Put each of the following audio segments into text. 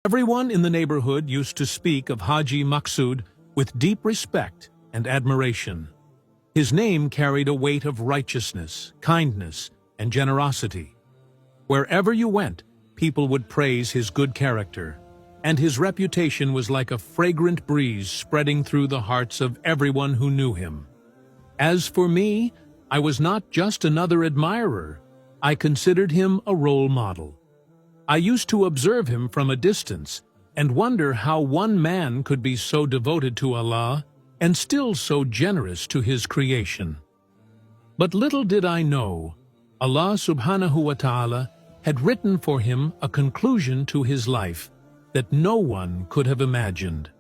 Everyone in the neighborhood used to speak of Haji Maksud with deep respect and admiration. His name carried a weight of righteousness, kindness, and generosity. Wherever you went, people would praise his good character, and his reputation was like a fragrant breeze spreading through the hearts of everyone who knew him. As for me, I was not just another admirer. I considered him a role model. I used to observe him from a distance and wonder how one man could be so devoted to Allah and still so generous to his creation. But little did I know, Allah subhanahu wa ta'ala had written for him a conclusion to his life that no one could have imagined.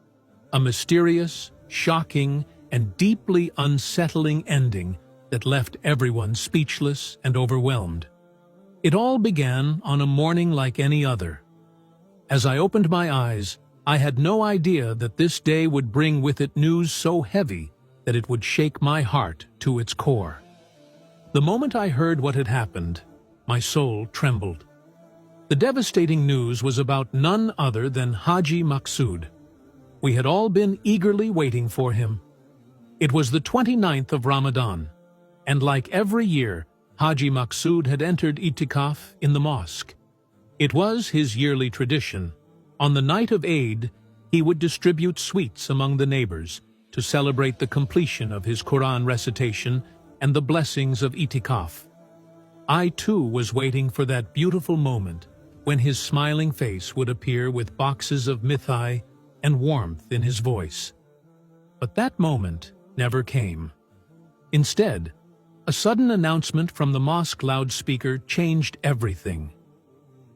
A mysterious, shocking, and deeply unsettling ending that left everyone speechless and overwhelmed. It all began on a morning like any other. As I opened my eyes, I had no idea that this day would bring with it news so heavy that it would shake my heart to its core. The moment I heard what had happened, my soul trembled. The devastating news was about none other than Haji Maksud. We had all been eagerly waiting for him. It was the 29th of Ramadan, and like every year, Haji Maksud had entered itikaf in the mosque. It was his yearly tradition. On the night of Eid, he would distribute sweets among the neighbors to celebrate the completion of his Quran recitation and the blessings of itikaf. I too was waiting for that beautiful moment when his smiling face would appear with boxes of mithai and warmth in his voice. But that moment never came. Instead, a sudden announcement from the mosque loudspeaker changed everything.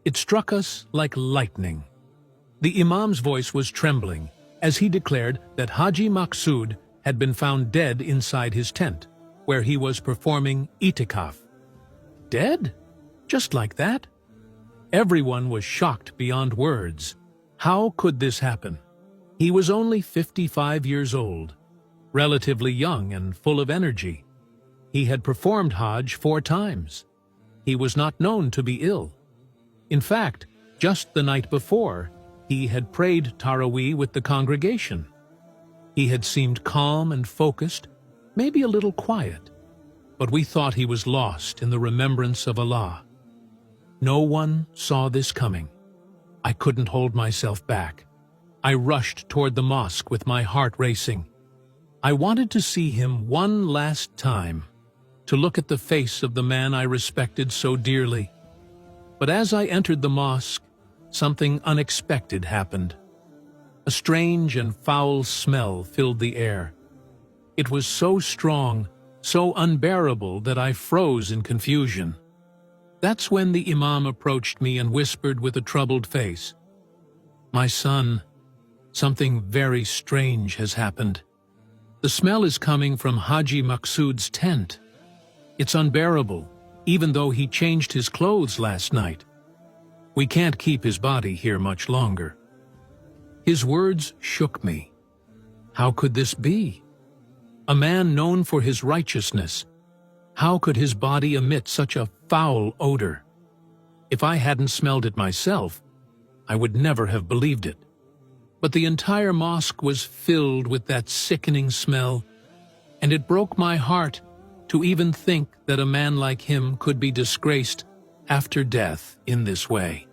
It struck us like lightning. The imam's voice was trembling as he declared that Haji Maksud had been found dead inside his tent, where he was performing itikaf. Dead? Just like that? Everyone was shocked beyond words. How could this happen? He was only 55 years old, relatively young and full of energy. He had performed Hajj 4 times. He was not known to be ill. In fact, just the night before, he had prayed Taraweeh with the congregation. He had seemed calm and focused, maybe a little quiet, but we thought he was lost in the remembrance of Allah. No one saw this coming. I couldn't hold myself back. I rushed toward the mosque with my heart racing. I wanted to see him one last time, to look at the face of the man I respected so dearly. But as I entered the mosque, something unexpected happened. A strange and foul smell filled the air. It was so strong, so unbearable that I froze in confusion. That's when the imam approached me and whispered with a troubled face, "My son, something very strange has happened. The smell is coming from Haji Maksud's tent. It's unbearable, even though he changed his clothes last night. We can't keep his body here much longer." His words shook me. How could this be? A man known for his righteousness. How could his body emit such a foul odor? If I hadn't smelled it myself, I would never have believed it. But the entire mosque was filled with that sickening smell, and it broke my heart to even think that a man like him could be disgraced after death in this way.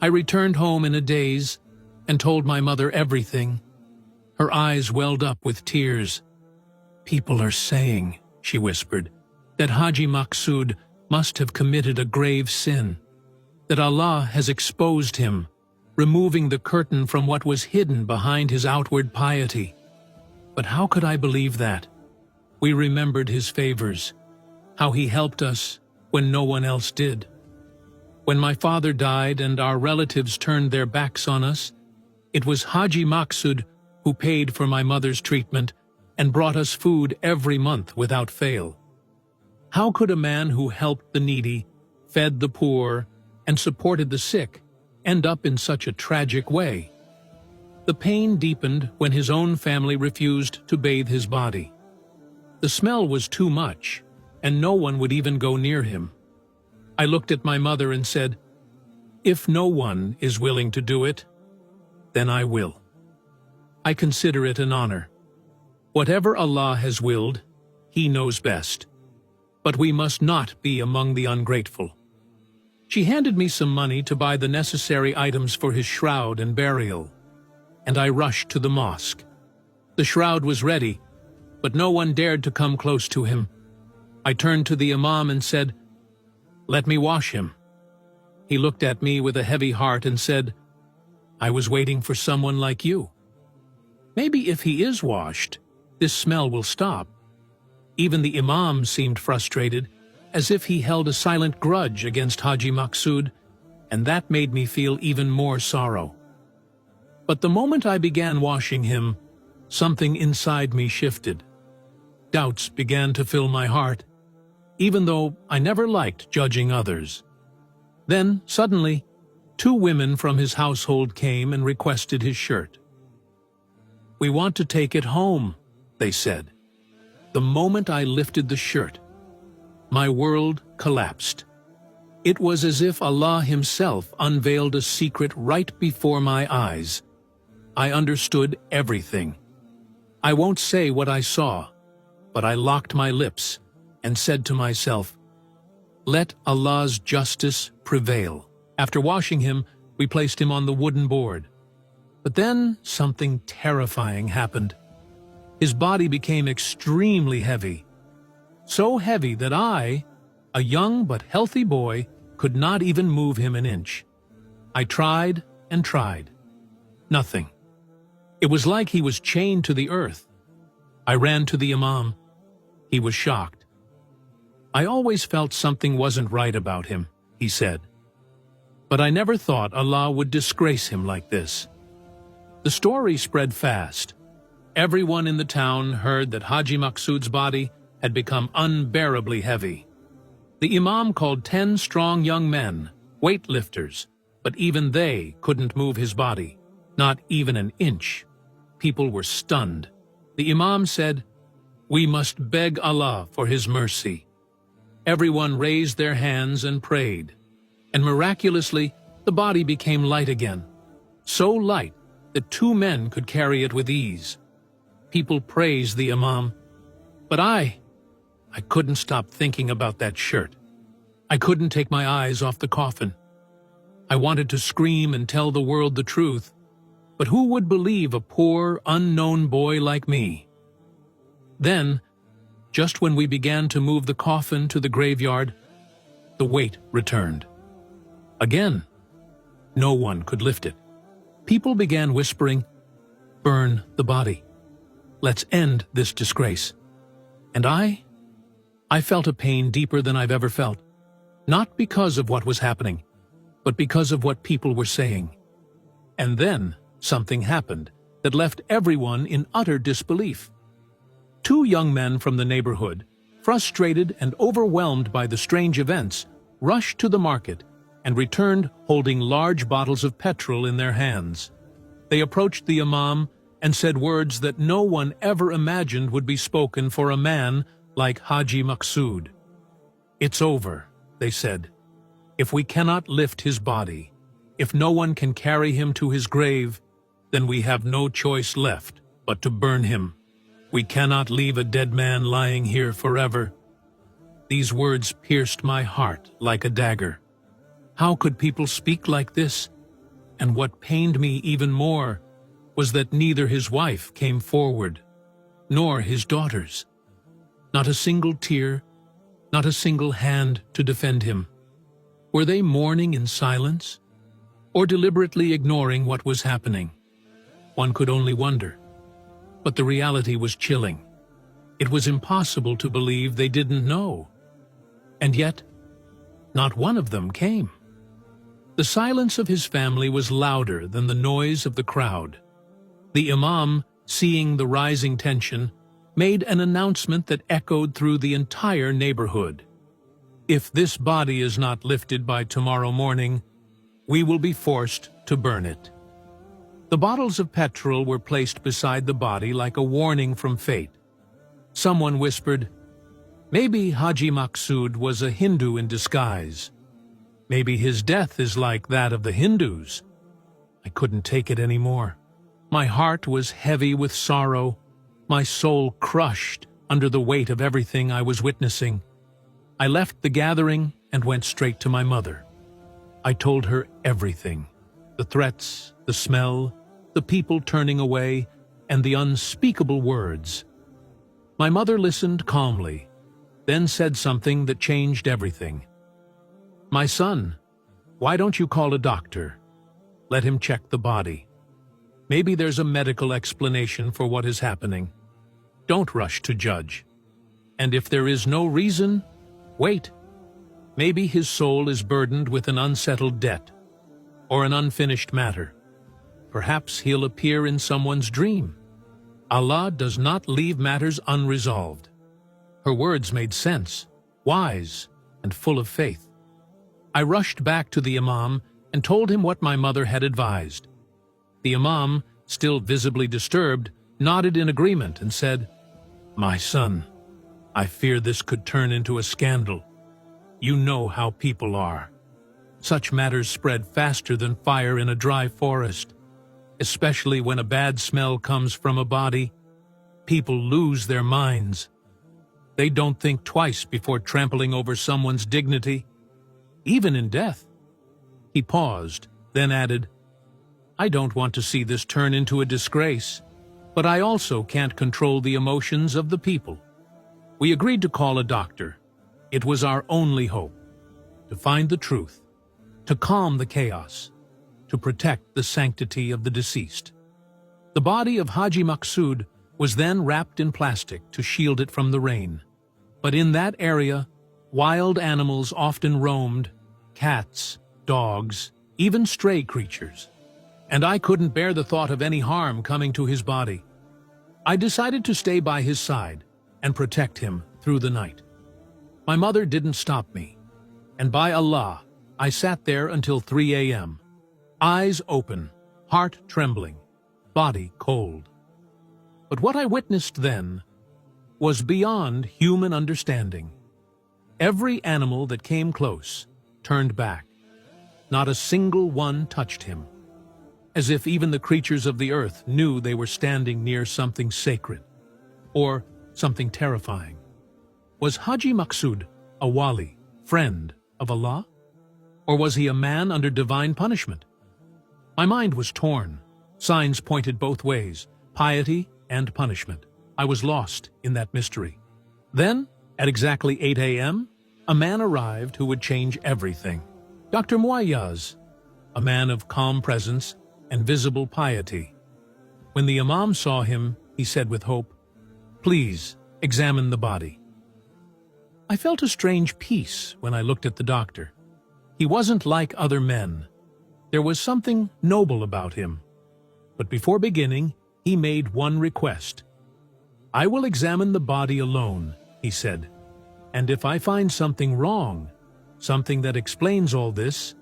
I returned home in a daze and told my mother everything. Her eyes welled up with tears. "People are saying," she whispered, "that Haji Maksud must have committed a grave sin, that Allah has exposed him, removing the curtain from what was hidden behind his outward piety." But how could I believe that? We remembered his favors, how he helped us when no one else did. When my father died and our relatives turned their backs on us, it was Haji Maksud who paid for my mother's treatment and brought us food every month without fail. How could a man who helped the needy, fed the poor, and supported the sick end up in such a tragic way? The pain deepened when his own family refused to bathe his body. The smell was too much, and no one would even go near him. I looked at my mother and said, If no one is willing to do it, then I will. I consider it an honor. Whatever Allah has willed, He knows best. But we must not be among the ungrateful. She handed me some money to buy the necessary items for his shroud and burial, and I rushed to the mosque. The shroud was ready, but no one dared to come close to him. I turned to the Imam and said, "Let me wash him." He looked at me with a heavy heart and said, "I was waiting for someone like you. Maybe if he is washed, this smell will stop." Even the Imam seemed frustrated, as if he held a silent grudge against Haji Maksud, and that made me feel even more sorrow. But the moment I began washing him, something inside me shifted. Doubts began to fill my heart, even though I never liked judging others. Then, suddenly, 2 women from his household came and requested his shirt. "We want to take it home," they said. The moment I lifted the shirt, my world collapsed. It was as if Allah Himself unveiled a secret right before my eyes. I understood everything. I won't say what I saw, but I locked my lips and said to myself, "Let Allah's justice prevail." After washing him, we placed him on the wooden board. But then something terrifying happened. His body became extremely heavy. So heavy that I, a young but healthy boy, could not even move him an inch. I tried and tried. Nothing. It was like he was chained to the earth. I ran to the Imam. He was shocked. "I always felt something wasn't right about him," he said. "But I never thought Allah would disgrace him like this." The story spread fast. Everyone in the town heard that Haji Maksud's body had become unbearably heavy. The Imam called 10 strong young men, weightlifters, but even they couldn't move his body, not even an inch. People were stunned. The Imam said, "We must beg Allah for His mercy." Everyone raised their hands and prayed, and miraculously the body became light again, so light that 2 men could carry it with ease. People praised the Imam, but I couldn't stop thinking about that shirt. I couldn't take my eyes off the coffin. I wanted to scream and tell the world the truth, but who would believe a poor, unknown boy like me? Then, just when we began to move the coffin to the graveyard, the weight returned. Again, no one could lift it. People began whispering, "Burn the body. Let's end this disgrace." And I felt a pain deeper than I've ever felt, not because of what was happening, but because of what people were saying. And then something happened that left everyone in utter disbelief. 2 young men from the neighborhood, frustrated and overwhelmed by the strange events, rushed to the market and returned holding large bottles of petrol in their hands. They approached the Imam and said words that no one ever imagined would be spoken for a man like Haji Maksud. "It's over," they said. "If we cannot lift his body, if no one can carry him to his grave, then we have no choice left but to burn him. We cannot leave a dead man lying here forever." These words pierced my heart like a dagger. How could people speak like this? And what pained me even more was that neither his wife came forward, nor his daughters. Not a single tear, not a single hand to defend him. Were they mourning in silence, or deliberately ignoring what was happening? One could only wonder. But the reality was chilling. It was impossible to believe they didn't know. And yet, not one of them came. The silence of his family was louder than the noise of the crowd. The Imam, seeing the rising tension, made an announcement that echoed through the entire neighborhood. "If this body is not lifted by tomorrow morning, we will be forced to burn it." The bottles of petrol were placed beside the body like a warning from fate. Someone whispered, "Maybe Haji Maksud was a Hindu in disguise. Maybe his death is like that of the Hindus. I couldn't take it anymore. My heart was heavy with sorrow, my soul crushed under the weight of everything I was witnessing. I left the gathering and went straight to my mother. I told her everything: the threats, the smell, the people turning away, and the unspeakable words. My mother listened calmly, then said something that changed everything. "My son, why don't you call a doctor? Let him check the body. Maybe there's a medical explanation for what is happening. Don't rush to judge. And if there is no reason, wait. Maybe his soul is burdened with an unsettled debt or an unfinished matter. Perhaps he'll appear in someone's dream. Allah does not leave matters unresolved." Her words made sense, wise, and full of faith. I rushed back to the Imam and told him what my mother had advised. The Imam, still visibly disturbed, nodded in agreement and said, "My son, I fear this could turn into a scandal. You know how people are. Such matters spread faster than fire in a dry forest. Especially when a bad smell comes from a body, people lose their minds. They don't think twice before trampling over someone's dignity, even in death." He paused, then added, "I don't want to see this turn into a disgrace, but I also can't control the emotions of the people." We agreed to call a doctor. It was our only hope, to find the truth, to calm the chaos, to protect the sanctity of the deceased. The body of Haji Maksud was then wrapped in plastic to shield it from the rain. But in that area, wild animals often roamed, cats, dogs, even stray creatures. And I couldn't bear the thought of any harm coming to his body. I decided to stay by his side and protect him through the night. My mother didn't stop me, and by Allah, I sat there until 3 a.m., eyes open, heart trembling, body cold. But what I witnessed then was beyond human understanding. Every animal that came close turned back. Not a single one touched him, as if even the creatures of the earth knew they were standing near something sacred, or something terrifying. Was Haji Maksud a wali, friend of Allah? Or was he a man under divine punishment? My mind was torn. Signs pointed both ways, piety and punishment. I was lost in that mystery. Then, at exactly 8 a.m., a man arrived who would change everything. Dr. Muayyaz, a man of calm presence and visible piety. When the Imam saw him, he said with hope, "Please, examine the body." I felt a strange peace when I looked at the doctor. He wasn't like other men. There was something noble about him. But before beginning, he made one request. "I will examine the body alone," he said, "and if I find something wrong, something that explains all this,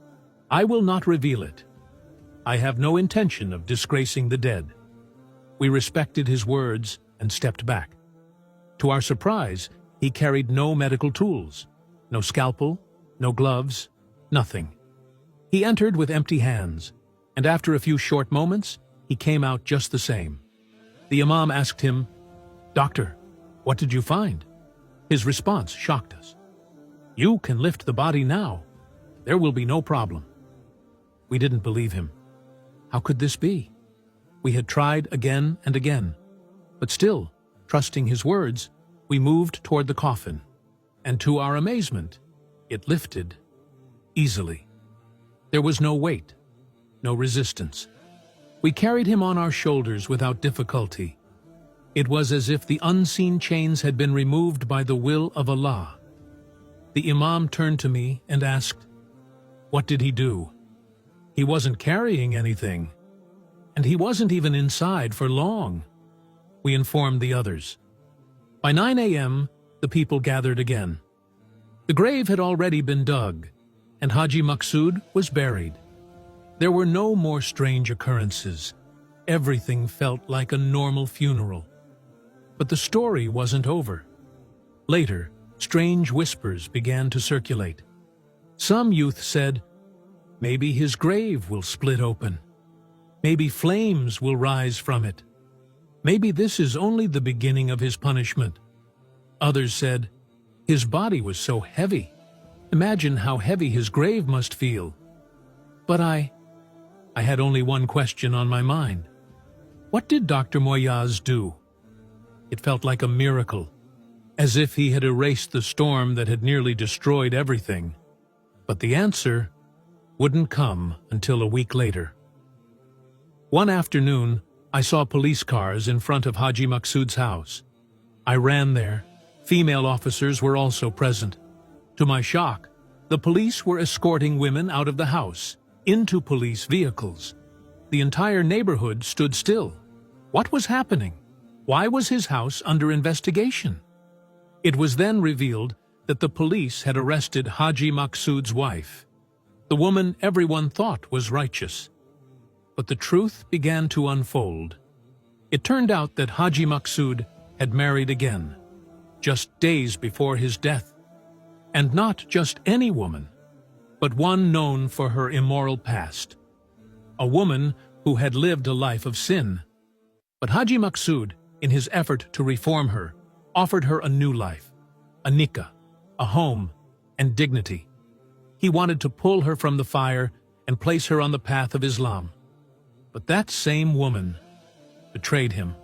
I will not reveal it. I have no intention of disgracing the dead." We respected his words and stepped back. To our surprise, he carried no medical tools, no scalpel, no gloves, nothing. He entered with empty hands, and after a few short moments, he came out just the same. The Imam asked him, "Doctor, what did you find?" His response shocked us. "You can lift the body now. There will be no problem." We didn't believe him. How could this be? We had tried again and again, but still, trusting his words, we moved toward the coffin, and to our amazement, it lifted easily. There was no weight, no resistance. We carried him on our shoulders without difficulty. It was as if the unseen chains had been removed by the will of Allah. The Imam turned to me and asked, "What did he do?" He wasn't carrying anything, and he wasn't even inside for long, we informed the others. By 9 a.m., the people gathered again. The grave had already been dug, and Haji Maksud was buried. There were no more strange occurrences. Everything felt like a normal funeral. But the story wasn't over. Later, strange whispers began to circulate. Some youth said, maybe his grave will split open. Maybe flames will rise from it. Maybe this is only the beginning of his punishment. Others said, his body was so heavy. Imagine how heavy his grave must feel. But I had only one question on my mind. What did Dr. Moyaz do? It felt like a miracle, as if he had erased the storm that had nearly destroyed everything. But the answer wouldn't come until a week later. One afternoon, I saw police cars in front of Haji Maqsood's house. I ran there. Female officers were also present. To my shock, the police were escorting women out of the house, into police vehicles. The entire neighborhood stood still. What was happening? Why was his house under investigation? It was then revealed that the police had arrested Haji Maqsood's wife, the woman everyone thought was righteous. But the truth began to unfold. It turned out that Haji Maqsood had married again, just days before his death. And not just any woman, but one known for her immoral past. A woman who had lived a life of sin. But Haji Maqsood, in his effort to reform her, offered her a new life, a nikah, a home, and dignity. He wanted to pull her from the fire and place her on the path of Islam. But that same woman betrayed him.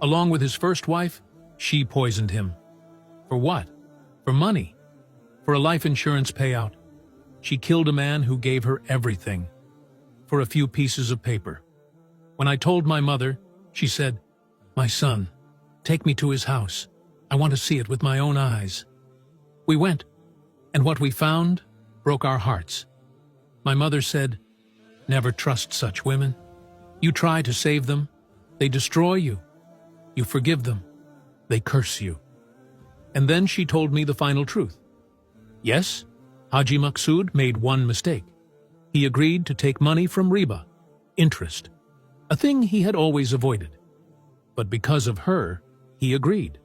Along with his first wife, she poisoned him. For what? For money. For a life insurance payout. She killed a man who gave her everything. For a few pieces of paper. When I told my mother, she said, "My son, take me to his house. I want to see it with my own eyes." We went, and what we found broke our hearts. My mother said, "Never trust such women. You try to save them, they destroy you. You forgive them, they curse you." And then she told me the final truth. Yes, Haji Maqsood made one mistake. He agreed to take money from riba, interest, a thing he had always avoided. But because of her, he agreed,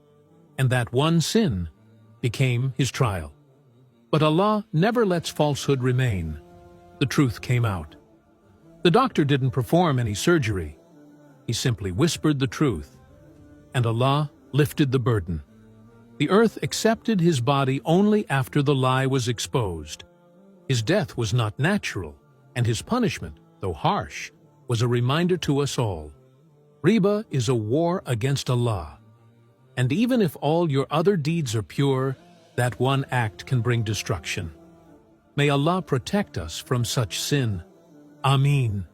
and that one sin became his trial. But Allah never lets falsehood remain. The truth came out. The doctor didn't perform any surgery. He simply whispered the truth, and Allah lifted the burden. The earth accepted his body only after the lie was exposed. His death was not natural, and his punishment, though harsh, was a reminder to us all. Riba is a war against Allah. And even if all your other deeds are pure, that one act can bring destruction. May Allah protect us from such sin. Ameen.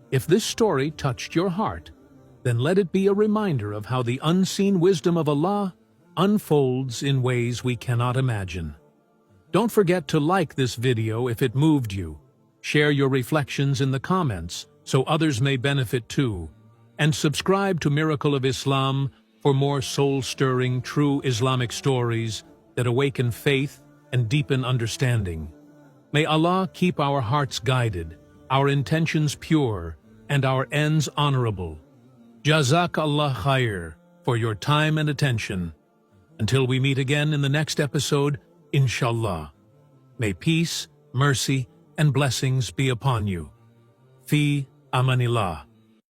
If this story touched your heart, then let it be a reminder of how the unseen wisdom of Allah unfolds in ways we cannot imagine. Don't forget to like this video if it moved you. Share your reflections in the comments so others may benefit too. And subscribe to Miracle of Islam for more soul-stirring, true Islamic stories that awaken faith and deepen understanding. May Allah keep our hearts guided, our intentions pure, and our ends honorable. Jazakallah khair for your time and attention. Until we meet again in the next episode, inshallah. May peace, mercy, and blessings be upon you. Fi amanillah.